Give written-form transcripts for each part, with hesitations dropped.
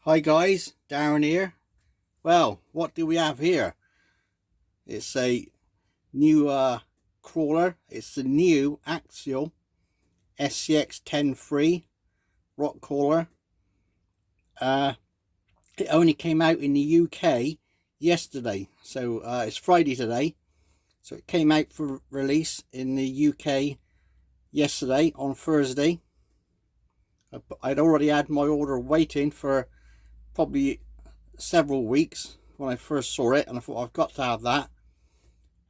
Hi guys, Darren here. Well, what do we have here? It's a new crawler. It's the new Axial SCX10 III rock crawler. It only came out in the UK yesterday, so it's Friday today. So it came out for release in the UK yesterday on Thursday. I'd already had my order waiting for probably several weeks when I first saw it, and I thought I've got to have that.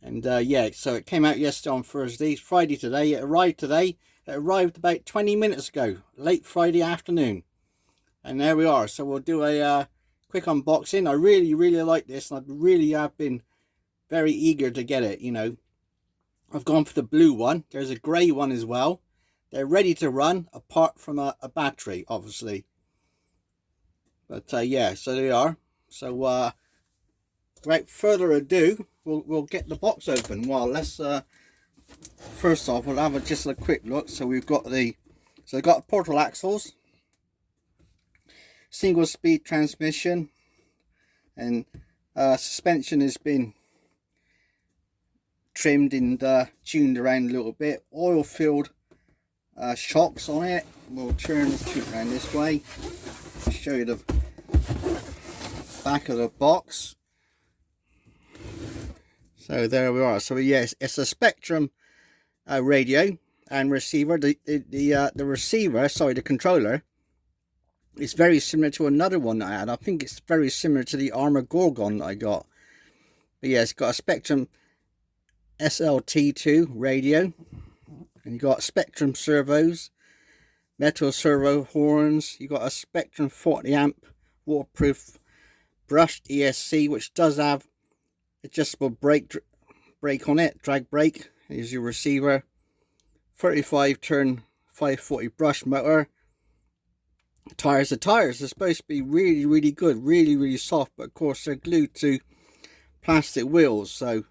And yeah, so it came out yesterday on Thursday. It's Friday today. It arrived today. It arrived about 20 minutes ago, late Friday afternoon. And there we are. So we'll do a quick unboxing. I really like this, and I really have been very eager to get it. You know, I've gone for the blue one. There's a grey one as well. They're ready to run, apart from a battery, obviously. But yeah, so they are. So without further ado, we'll get the box open. Well, let's first off, we'll have just a quick look. So we've got I've got portal axles, single speed transmission, and suspension has been trimmed and tuned around a little bit. Oil filled shocks on it. We'll turn around this way, show you the back of the box. So there we are. So yes, it's a Spectrum radio and receiver. The receiver, sorry, the controller is very similar to another one I had. I think it's very similar to the Armor Gorgon I got. But yeah, it's got a Spectrum SLT2 radio, and you got Spectrum servos, metal servo horns. You got a Spectrum 40 amp waterproof brushed ESC, which does have adjustable brake on it, drag brake. Here's your receiver. 35 turn 540 brush motor. Tires. The tires are supposed to be really good, really soft, but of course they're glued to plastic wheels, so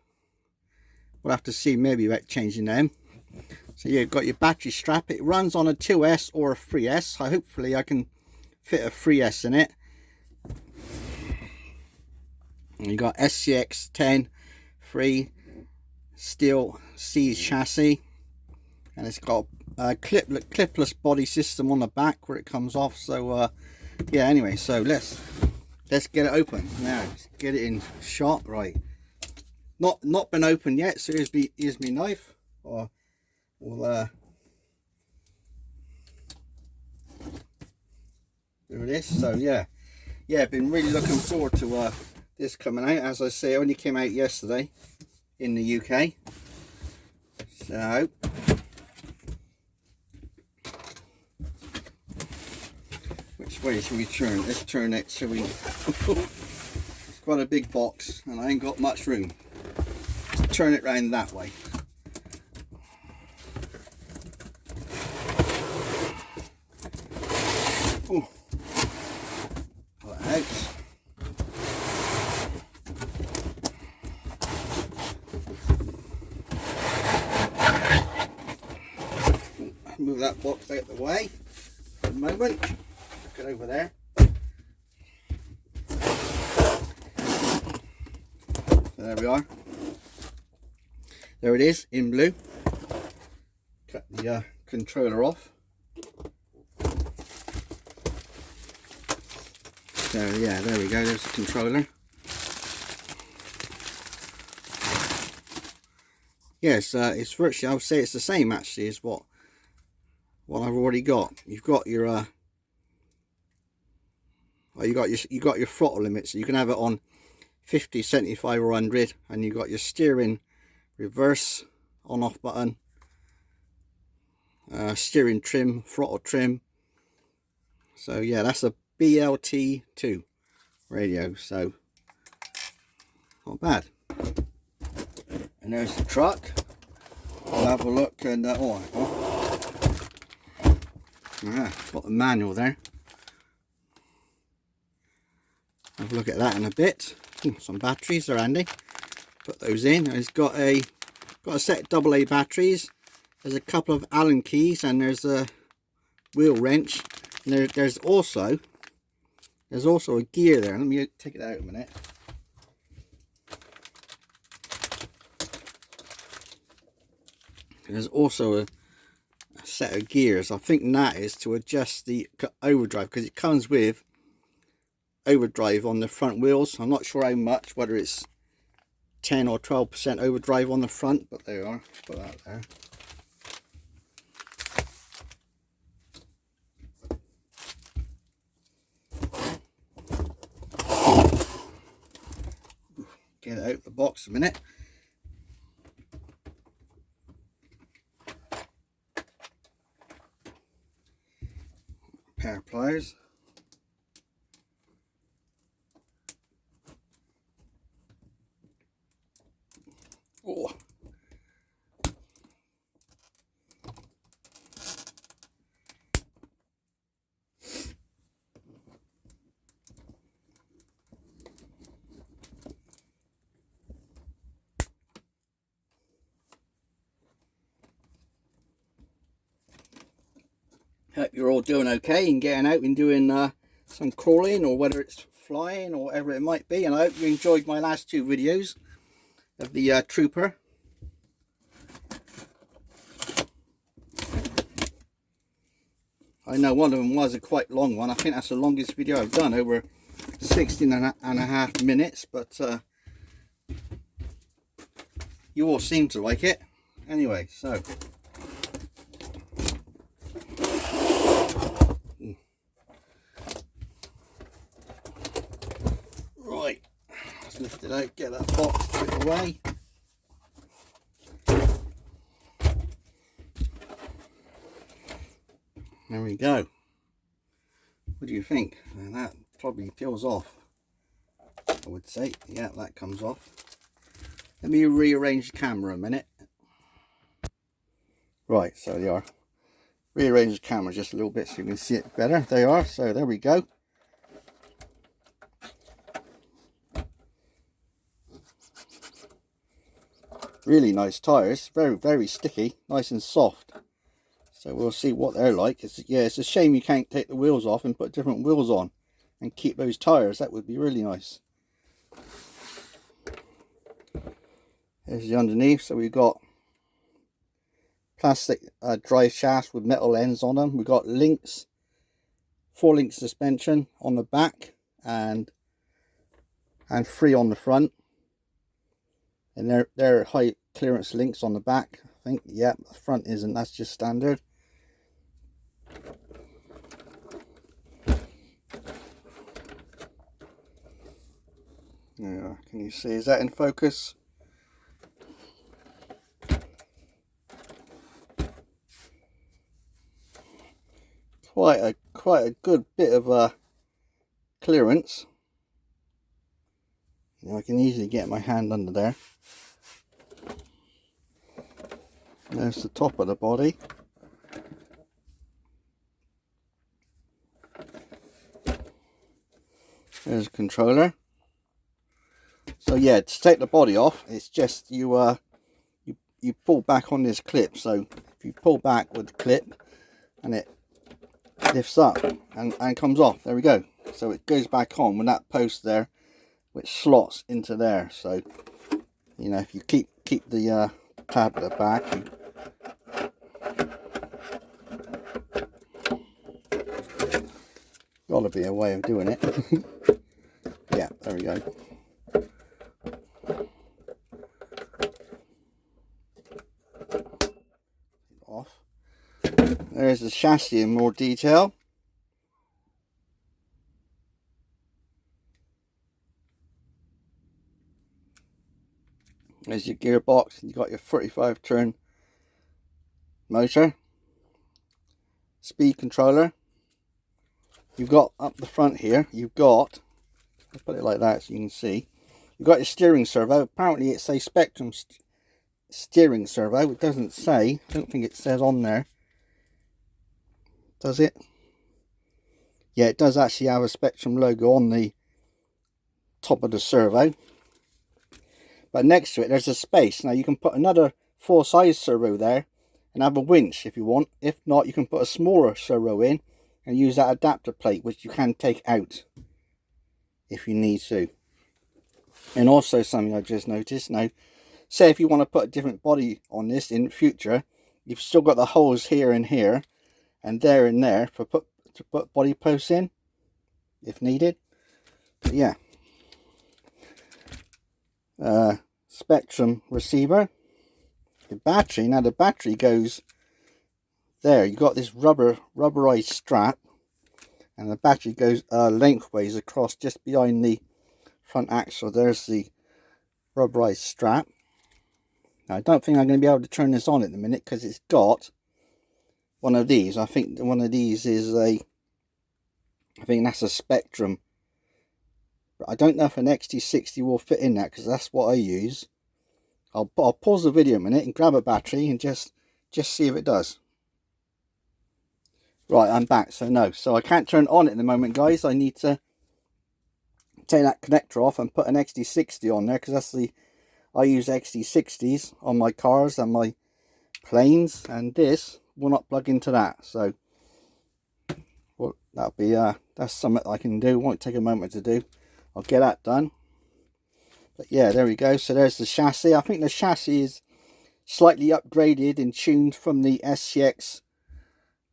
we'll have to see maybe about changing them. So yeah, you've got your battery strap. It runs on a 2S or a 3S. So hopefully I can fit a 3S in it. And you got SCX10 III steel C chassis, and it's got a clipless body system on the back where it comes off. So yeah, anyway, so let's get it open now. Let's get it in shot. Right, not been opened yet, so here's me knife. Or we'll do this. So yeah, been really looking forward to this coming out. As I say, it only came out yesterday in the UK. So which way should we turn? Let's turn it. Shall we? It's quite a big box, and I ain't got much room. Let's turn it round that way. Oh, pull it out. Move that box out of the way for the moment. Get over there. So there we are. There it is in blue. Cut the controller off. So yeah, there we go. There's the controller. Yes, it's virtually, I would say it's the same actually as what I've already got. You've got your you got your throttle limit, so you can have it on 50, 75 or 100, and you've got your steering reverse on off button, steering trim, throttle trim. So yeah, that's a BLT2 radio, so not bad. And there's the truck. We'll have a look, and got the manual there. Have a look at that in a bit. Some batteries, they're handy. Put those in. It's got a set of AA batteries. There's a couple of Allen keys, and there's a wheel wrench. And there's also There's also a gear there. Let me take it out a minute. There's also a set of gears. I think that is to adjust the overdrive, because it comes with overdrive on the front wheels. I'm not sure how much, whether it's 10 or 12% overdrive on the front, but there you are. Put that there. Get it out of the box a minute. Pair of pliers. Oh. Hope you're all doing okay and getting out and doing some crawling, or whether it's flying or whatever it might be. And I hope you enjoyed my last two videos of the Trooper. I know one of them was a quite long one. I think that's the longest video I've done, over 16 and a half minutes, but you all seem to like it. Anyway, so right, let's lift it out, get that box put away. There we go. What do you think? And that probably peels off, I would say. Yeah, that comes off. Let me rearrange the camera a minute. Right, so they are. Rearrange the camera just a little bit so you can see it better. They are, so there we go. Really nice tyres, very sticky, nice and soft. So we'll see what they're like. Yeah, it's a shame you can't take the wheels off and put different wheels on and keep those tyres. That would be really nice. There's the underneath. So we've got plastic drive shafts with metal ends on them. We've got links, 4-link suspension on the back and 3 on the front. And they're high clearance links on the back, I think. Yeah, the front isn't, that's just standard. Yeah, can you see, is that in focus? Quite a good bit of clearance. You know, I can easily get my hand under there. There's the top of the body. There's a controller. So yeah, to take the body off, it's just you pull back on this clip. So if you pull back with the clip, and it lifts up and comes off. There we go. So it goes back on with that post there, which slots into there. So you know, if you keep the tab at the back, gotta be a way of doing it. Yeah, there we go. Off. There's the chassis in more detail. There's your gearbox. You've got your 45 turn motor, speed controller. You've got up the front here, you've got, I'll put it like that so you can see, you've got your steering servo. Apparently it's a Spectrum steering servo. It doesn't say, I don't think it says on there, does it? Yeah, it does actually have a Spectrum logo on the top of the servo. But next to it there's a space. Now you can put another full size servo there and have a winch if you want. If not, you can put a smaller servo in and use that adapter plate, which you can take out. if you need to. And also something I just noticed, now say if you want to put a different body on this in the future, you've still got the holes here and here and there for to put body posts in if needed. But yeah, Spectrum receiver. The battery, now the battery goes there. You got this rubberized strap, and the battery goes lengthways across just behind the front axle. There's the rubberized strap. Now, I don't think I'm going to be able to turn this on at the minute because it's got one of these. I think one of these is I think that's a Spectrum. But I don't know if an XT60 will fit in that because that's what I use. I'll pause the video a minute and grab a battery and just see if it does. Right, I'm back. So no, so I can't turn it on at the moment, guys. I need to take that connector off and put an XT60 on there because I use XT60s on my cars and my planes, and this will not plug into that. So well, that'll be that's something I can do. Won't take a moment to do. I'll get that done. But yeah, there we go. So there's the chassis. I think the chassis is slightly upgraded and tuned from the SCX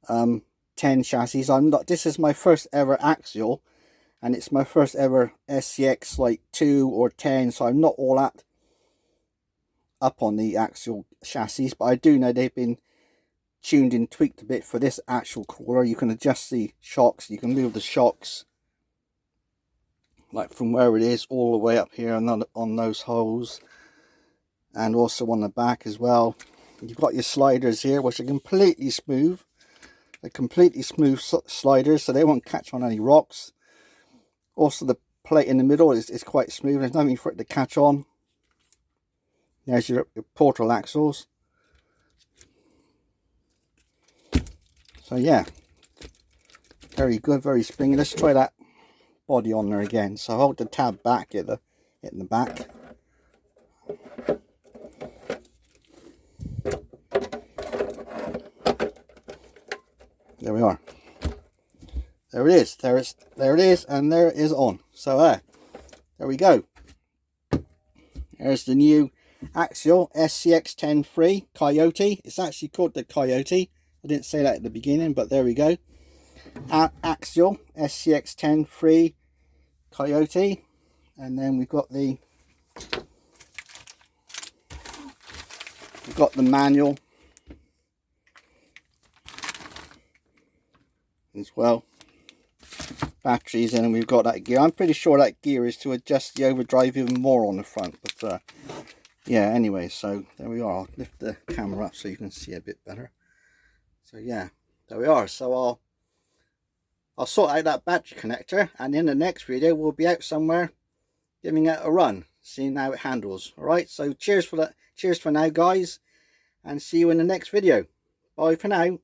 10 chassis. This is my first ever Axial, and it's my first ever SCX like 2 or 10, so I'm not all that up on the Axial chassis, but I do know they've been tuned and tweaked a bit for this actual crawler. You can adjust the shocks, you can move the shocks like from where it is all the way up here on those holes, and also on the back as well. You've got your sliders here, which are completely smooth. They're completely smooth sliders, so they won't catch on any rocks. Also, the plate in the middle is quite smooth. There's nothing for it to catch on. There's your portal axles. So yeah, very good, very springy. Let's try that body on there again. So hold the tab back at the back. There we are. There it is. There it is, and there it is on. So there we go. There's the new Axial SCX10 III Coyote. It's actually called the Coyote. I didn't say that at the beginning, but there we go. Axial SCX10 III Coyote, and then we've got the manual as well. Batteries, and we've got that gear. I'm pretty sure that gear is to adjust the overdrive even more on the front, but yeah, anyway, so there we are. I'll lift the camera up so you can see a bit better. So yeah, there we are. So I'll sort out that battery connector, and in the next video we'll be out somewhere giving it a run, seeing how it handles. All right, so cheers for that. Cheers for now, guys, and see you in the next video. Bye for now.